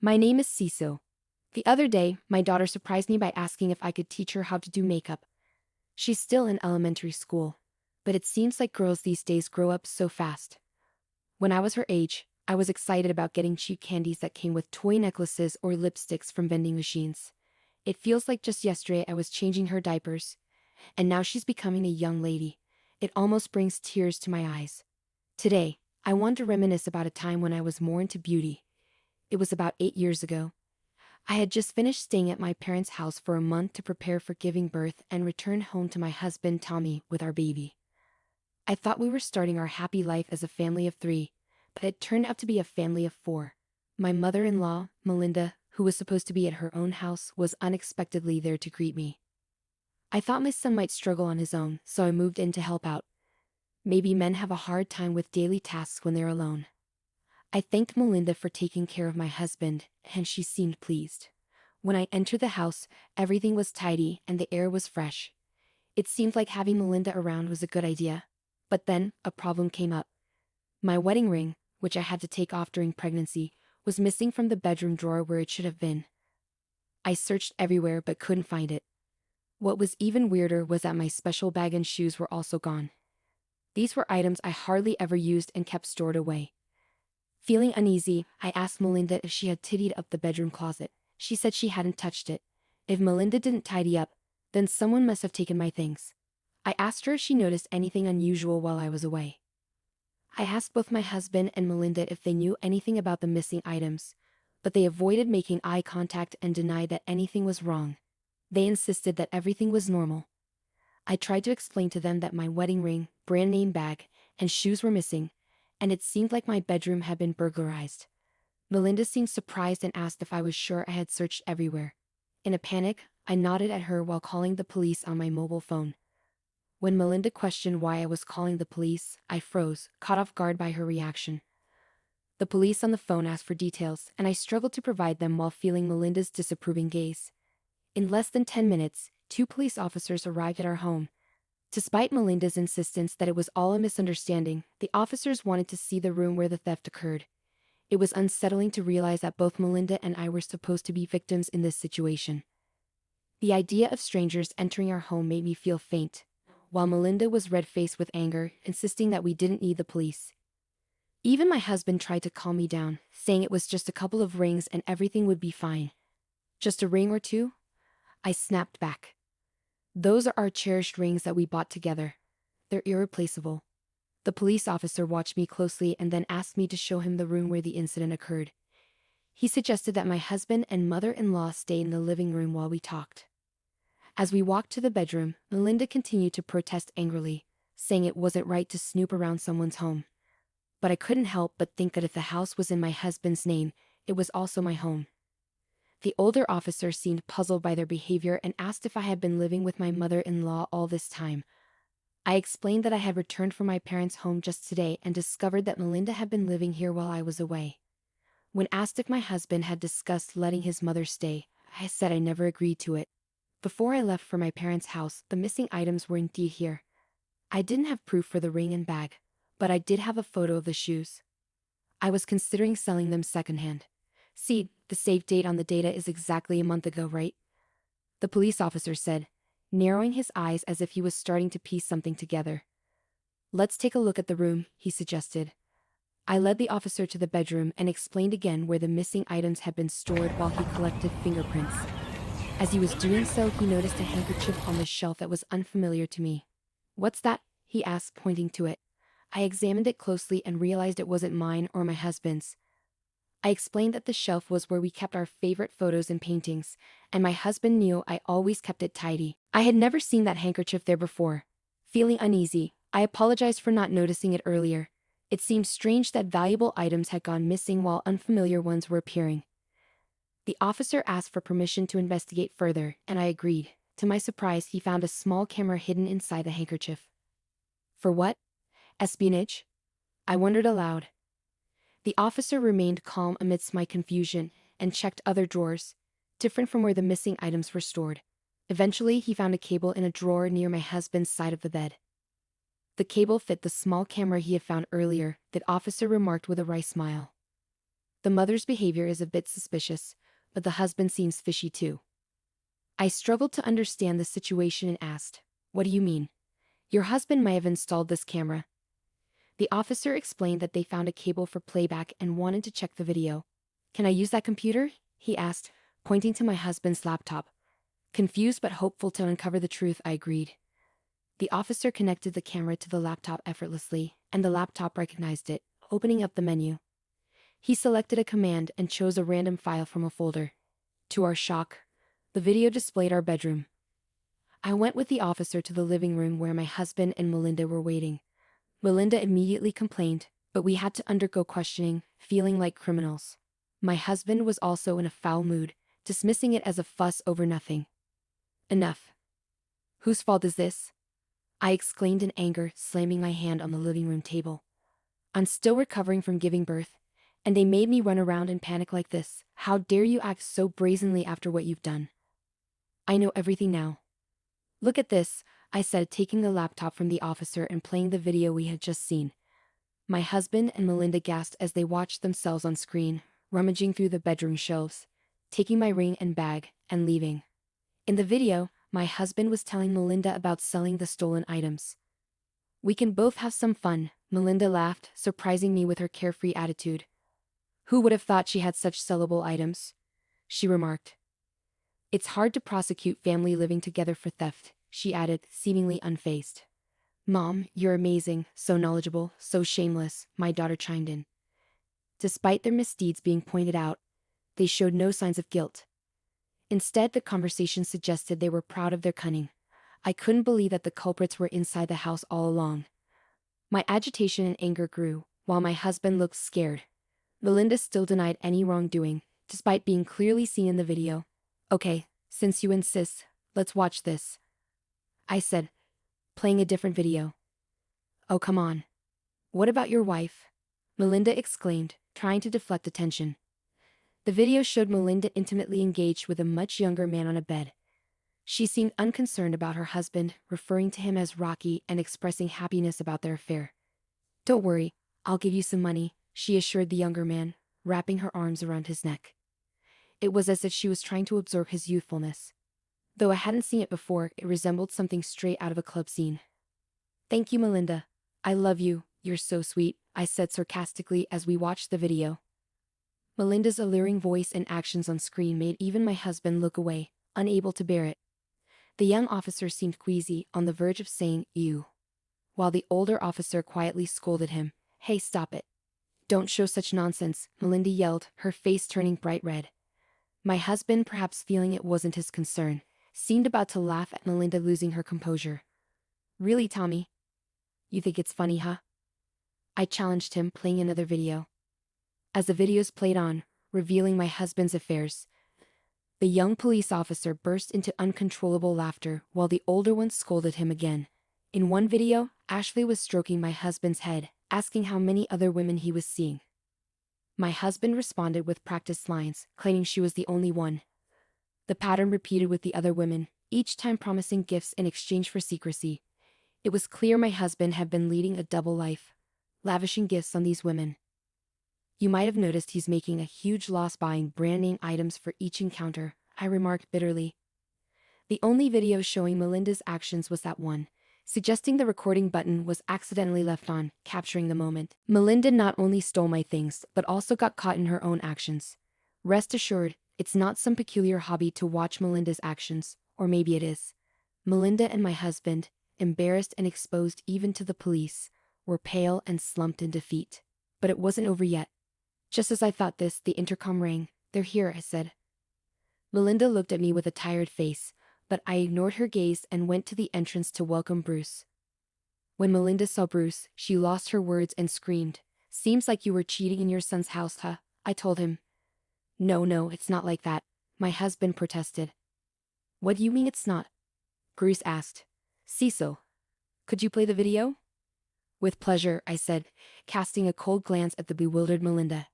My name is Cecil. The other day, my daughter surprised me by asking if I could teach her how to do makeup. She's still in elementary school, but it seems like girls these days grow up so fast. When I was her age, I was excited about getting cheap candies that came with toy necklaces or lipsticks from vending machines. It feels like just yesterday I was changing her diapers, and now she's becoming a young lady. It almost brings tears to my eyes. Today, I want to reminisce about a time when I was more into beauty. It was about 8 years ago. I had just finished staying at my parents' house for a month to prepare for giving birth and return home to my husband Tommy with our baby. I thought we were starting our happy life as a family of 3, but it turned out to be a family of 4. My mother-in-law, Melinda, who was supposed to be at her own house, was unexpectedly there to greet me. I thought my son might struggle on his own, so I moved in to help out. Maybe men have a hard time with daily tasks when they're alone. I thanked Melinda for taking care of my husband, and she seemed pleased. When I entered the house, everything was tidy and the air was fresh. It seemed like having Melinda around was a good idea. But then, a problem came up. My wedding ring, which I had to take off during pregnancy, was missing from the bedroom drawer where it should have been. I searched everywhere but couldn't find it. What was even weirder was that my special bag and shoes were also gone. These were items I hardly ever used and kept stored away. Feeling uneasy, I asked Melinda if she had tidied up the bedroom closet. She said she hadn't touched it. If Melinda didn't tidy up, then someone must have taken my things. I asked her if she noticed anything unusual while I was away. I asked both my husband and Melinda if they knew anything about the missing items, but they avoided making eye contact and denied that anything was wrong. They insisted that everything was normal. I tried to explain to them that my wedding ring, brand name bag, and shoes were missing, and it seemed like my bedroom had been burglarized. Melinda seemed surprised and asked if I was sure I had searched everywhere. In a panic, I nodded at her while calling the police on my mobile phone. When Melinda questioned why I was calling the police, I froze, caught off guard by her reaction. The police on the phone asked for details, and I struggled to provide them while feeling Melinda's disapproving gaze. In less than 10 minutes, 2 police officers arrived at our home. Despite Melinda's insistence that it was all a misunderstanding, the officers wanted to see the room where the theft occurred. It was unsettling to realize that both Melinda and I were supposed to be victims in this situation. The idea of strangers entering our home made me feel faint, while Melinda was red-faced with anger, insisting that we didn't need the police. Even my husband tried to calm me down, saying it was just a couple of rings and everything would be fine. Just a ring or two? I snapped back. Those are our cherished rings that we bought together. They're irreplaceable. The police officer watched me closely and then asked me to show him the room where the incident occurred. He suggested that my husband and mother-in-law stay in the living room while we talked. As we walked to the bedroom, Melinda continued to protest angrily, saying it wasn't right to snoop around someone's home. But I couldn't help but think that if the house was in my husband's name, it was also my home. The older officer seemed puzzled by their behavior and asked if I had been living with my mother-in-law all this time. I explained that I had returned from my parents' home just today and discovered that Melinda had been living here while I was away. When asked if my husband had discussed letting his mother stay, I said I never agreed to it. Before I left for my parents' house, the missing items were indeed here. I didn't have proof for the ring and bag, but I did have a photo of the shoes. I was considering selling them secondhand. See, the save date on the data is exactly a month ago, right? The police officer said, narrowing his eyes as if he was starting to piece something together. Let's take a look at the room, he suggested. I led the officer to the bedroom and explained again where the missing items had been stored while he collected fingerprints. As he was doing so, he noticed a handkerchief on the shelf that was unfamiliar to me. What's that? He asked, pointing to it. I examined it closely and realized it wasn't mine or my husband's. I explained that the shelf was where we kept our favorite photos and paintings, and my husband knew I always kept it tidy. I had never seen that handkerchief there before. Feeling uneasy, I apologized for not noticing it earlier. It seemed strange that valuable items had gone missing while unfamiliar ones were appearing. The officer asked for permission to investigate further, and I agreed. To my surprise, he found a small camera hidden inside the handkerchief. For what? Espionage? I wondered aloud. The officer remained calm amidst my confusion and checked other drawers, different from where the missing items were stored. Eventually, he found a cable in a drawer near my husband's side of the bed. The cable fit the small camera he had found earlier, the officer remarked with a wry smile. The mother's behavior is a bit suspicious, but the husband seems fishy too. I struggled to understand the situation and asked, "What do you mean? Your husband might have installed this camera." The officer explained that they found a cable for playback and wanted to check the video. "Can I use that computer?" he asked, pointing to my husband's laptop. Confused but hopeful to uncover the truth, I agreed. The officer connected the camera to the laptop effortlessly, and the laptop recognized it, opening up the menu. He selected a command and chose a random file from a folder. To our shock, the video displayed our bedroom. I went with the officer to the living room where my husband and Melinda were waiting. Melinda immediately complained, but we had to undergo questioning, feeling like criminals. My husband was also in a foul mood, dismissing it as a fuss over nothing. "Enough. Whose fault is this?" I exclaimed in anger, slamming my hand on the living room table. "I'm still recovering from giving birth, and they made me run around in panic like this. How dare you act so brazenly after what you've done?" "I know everything now. Look at this," I said, taking the laptop from the officer and playing the video we had just seen. My husband and Melinda gasped as they watched themselves on screen, rummaging through the bedroom shelves, taking my ring and bag, and leaving. In the video, my husband was telling Melinda about selling the stolen items. "We can both have some fun," Melinda laughed, surprising me with her carefree attitude. "Who would have thought she had such sellable items?" she remarked. "It's hard to prosecute family living together for theft," she added, seemingly unfazed. "Mom, you're amazing, so knowledgeable, so shameless," my daughter chimed in. Despite their misdeeds being pointed out, they showed no signs of guilt. Instead, the conversation suggested they were proud of their cunning. I couldn't believe that the culprits were inside the house all along. My agitation and anger grew, while my husband looked scared. Melinda still denied any wrongdoing, despite being clearly seen in the video. "Okay, since you insist, let's watch this," I said, playing a different video. "Oh, come on. What about your wife?" Melinda exclaimed, trying to deflect attention. The video showed Melinda intimately engaged with a much younger man on a bed. She seemed unconcerned about her husband, referring to him as Rocky and expressing happiness about their affair. "Don't worry, I'll give you some money," she assured the younger man, wrapping her arms around his neck. It was as if she was trying to absorb his youthfulness. Though I hadn't seen it before, it resembled something straight out of a club scene. "Thank you, Melinda. I love you, you're so sweet," I said sarcastically as we watched the video. Melinda's alluring voice and actions on screen made even my husband look away, unable to bear it. The young officer seemed queasy, on the verge of saying, "Ew," while the older officer quietly scolded him. "Hey, stop it. Don't show such nonsense," Melinda yelled, her face turning bright red. My husband, perhaps feeling it wasn't his concern, seemed about to laugh at Melinda losing her composure. "Really, Tommy? You think it's funny, huh?" I challenged him, playing another video. As the videos played on, revealing my husband's affairs, the young police officer burst into uncontrollable laughter while the older one scolded him again. In one video, Ashley was stroking my husband's head, asking how many other women he was seeing. My husband responded with practiced lines, claiming she was the only one. The pattern repeated with the other women, each time promising gifts in exchange for secrecy. It was clear my husband had been leading a double life, lavishing gifts on these women. "You might have noticed he's making a huge loss buying brand name items for each encounter," I remarked bitterly. The only video showing Melinda's actions was that one, suggesting the recording button was accidentally left on, capturing the moment. Melinda not only stole my things, but also got caught in her own actions. Rest assured, it's not some peculiar hobby to watch Melinda's actions, or maybe it is. Melinda and my husband, embarrassed and exposed even to the police, were pale and slumped in defeat. But it wasn't over yet. Just as I thought this, the intercom rang. "They're here," I said. Melinda looked at me with a tired face, but I ignored her gaze and went to the entrance to welcome Bruce. When Melinda saw Bruce, she lost her words and screamed. "Seems like you were cheating in your son's house, huh?" I told him. No, it's not like that," my husband protested. "What do you mean it's not?" Bruce asked. "Cecil, could you play the video?" "With pleasure," I said, casting a cold glance at the bewildered Melinda.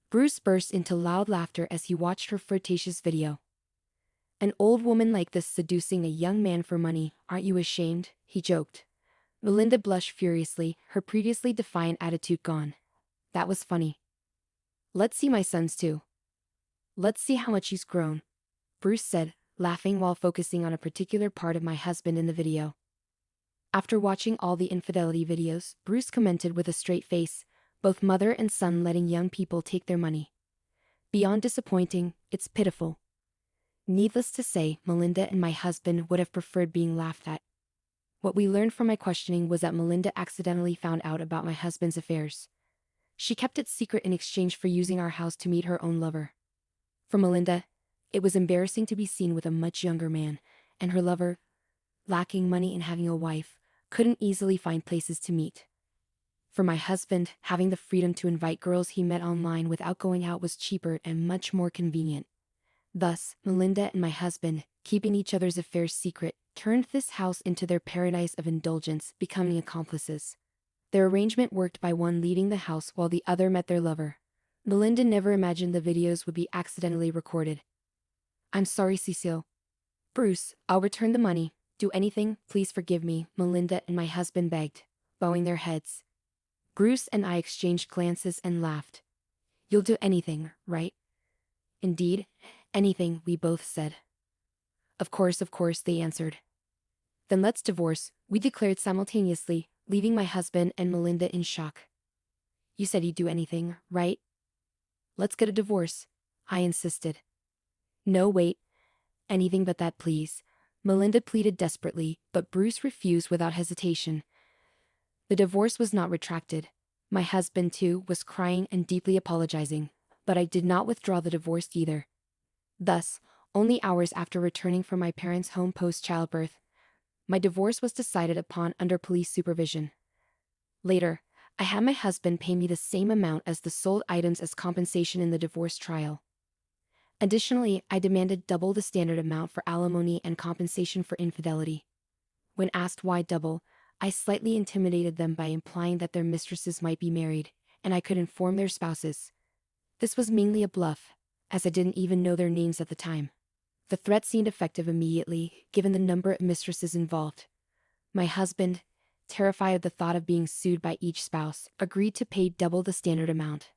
Bruce burst into loud laughter as he watched her flirtatious video. "An old woman like this seducing a young man for money, aren't you ashamed?" he joked. Melinda blushed furiously, her previously defiant attitude gone. "That was funny." Let's see my son's too. Let's see how much he's grown, Bruce said, laughing while focusing on a particular part of my husband in the video. After watching all the infidelity videos, Bruce commented with a straight face, both mother and son letting young people take their money. Beyond disappointing, it's pitiful. Needless to say, Melinda and my husband would have preferred being laughed at. What we learned from my questioning was that Melinda accidentally found out about my husband's affairs. She kept it secret in exchange for using our house to meet her own lover. For Melinda, it was embarrassing to be seen with a much younger man, and her lover, lacking money and having a wife, couldn't easily find places to meet. For my husband, having the freedom to invite girls he met online without going out was cheaper and much more convenient. Thus, Melinda and my husband, keeping each other's affairs secret, turned this house into their paradise of indulgence, becoming accomplices. Their arrangement worked by one leaving the house while the other met their lover. Melinda never imagined the videos would be accidentally recorded. I'm sorry, Cecile. Bruce, I'll return the money. Do anything, please forgive me, Melinda and my husband begged, bowing their heads. Bruce and I exchanged glances and laughed. You'll do anything, right? Indeed, anything, we both said. Of course, they answered. Then let's divorce, we declared simultaneously, leaving my husband and Melinda in shock. You said you'd do anything, right? Let's get a divorce, I insisted. No, wait. Anything but that, please, Melinda pleaded desperately, but Bruce refused without hesitation. The divorce was not retracted. My husband, too, was crying and deeply apologizing, but I did not withdraw the divorce either. Thus, only hours after returning from my parents' home post-childbirth, my divorce was decided upon under police supervision. Later, I had my husband pay me the same amount as the sold items as compensation in the divorce trial. Additionally, I demanded double the standard amount for alimony and compensation for infidelity. When asked why double, I slightly intimidated them by implying that their mistresses might be married, and I could inform their spouses. This was mainly a bluff, as I didn't even know their names at the time. The threat seemed effective immediately, given the number of mistresses involved. My husband, terrified of the thought of being sued by each spouse, agreed to pay double the standard amount.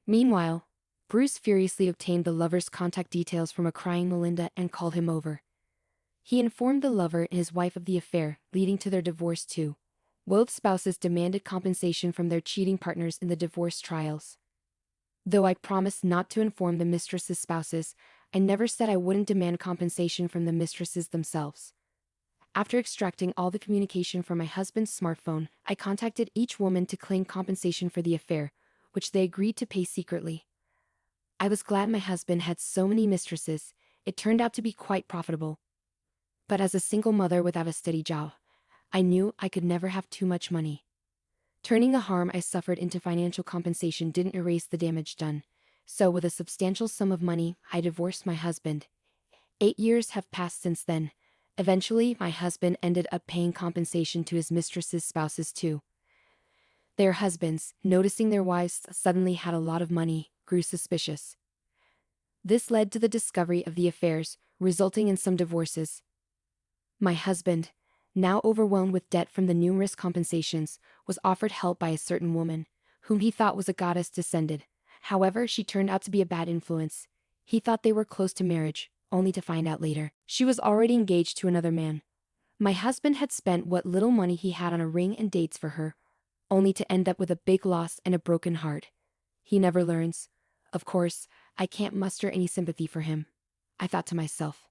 Meanwhile, Bruce furiously obtained the lover's contact details from a crying Melinda and called him over. He informed the lover and his wife of the affair, leading to their divorce too. Both spouses demanded compensation from their cheating partners in the divorce trials. Though I promised not to inform the mistress's spouses, I never said I wouldn't demand compensation from the mistresses themselves. After extracting all the communication from my husband's smartphone, I contacted each woman to claim compensation for the affair, which they agreed to pay secretly. I was glad my husband had so many mistresses. It turned out to be quite profitable. But as a single mother without a steady job, I knew I could never have too much money. Turning the harm I suffered into financial compensation didn't erase the damage done, so with a substantial sum of money, I divorced my husband. 8 years have passed since then. Eventually, my husband ended up paying compensation to his mistress's spouses too. Their husbands, noticing their wives suddenly had a lot of money, grew suspicious. This led to the discovery of the affairs, resulting in some divorces. My husband, now overwhelmed with debt from the numerous compensations, was offered help by a certain woman, whom he thought was a goddess descended. However, she turned out to be a bad influence. He thought they were close to marriage, only to find out later she was already engaged to another man. My husband had spent what little money he had on a ring and dates for her, only to end up with a big loss and a broken heart. He never learns. Of course, I can't muster any sympathy for him, I thought to myself.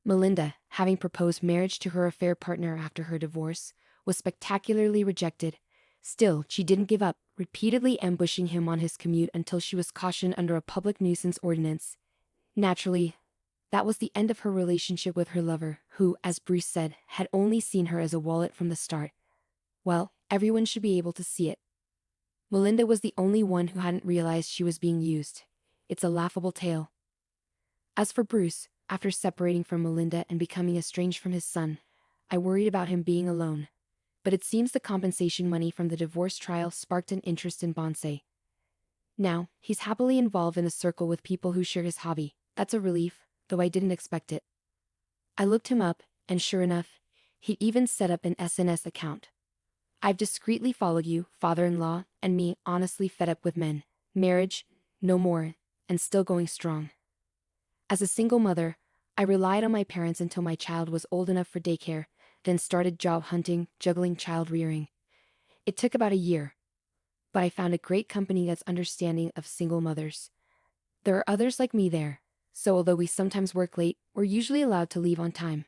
Melinda, having proposed marriage to her affair partner after her divorce, was spectacularly rejected. Still, she didn't give up, repeatedly ambushing him on his commute until she was cautioned under a public nuisance ordinance. Naturally, that was the end of her relationship with her lover, who, as Bruce said, had only seen her as a wallet from the start. Well, everyone should be able to see it. Melinda was the only one who hadn't realized she was being used. It's a laughable tale. As for Bruce, after separating from Melinda and becoming estranged from his son, I worried about him being alone. But it seems the compensation money from the divorce trial sparked an interest in bonsai. Now, he's happily involved in a circle with people who share his hobby. That's a relief, though I didn't expect it. I looked him up, and sure enough, he'd even set up an SNS account. I've discreetly followed you, father-in-law, and me, honestly fed up with men. Marriage, no more, and still going strong. As a single mother, I relied on my parents until my child was old enough for daycare, then started job hunting, juggling child rearing. It took about a year, but I found a great company that's understanding of single mothers. There are others like me there, so although we sometimes work late, we're usually allowed to leave on time.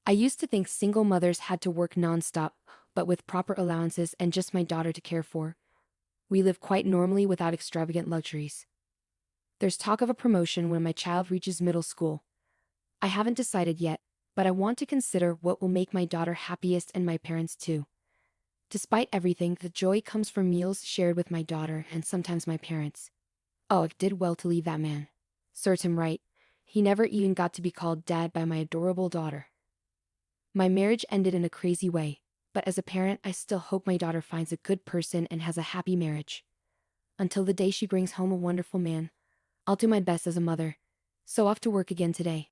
I used to think single mothers had to work non-stop, but with proper allowances and just my daughter to care for, we live quite normally without extravagant luxuries. There's talk of a promotion when my child reaches middle school. I haven't decided yet, but I want to consider what will make my daughter happiest and my parents too. Despite everything, the joy comes from meals shared with my daughter and sometimes my parents. Oh, it did well to leave that man. Serves him right. He never even got to be called dad by my adorable daughter. My marriage ended in a crazy way, but as a parent, I still hope my daughter finds a good person and has a happy marriage. Until the day she brings home a wonderful man, I'll do my best as a mother. So off to work again today.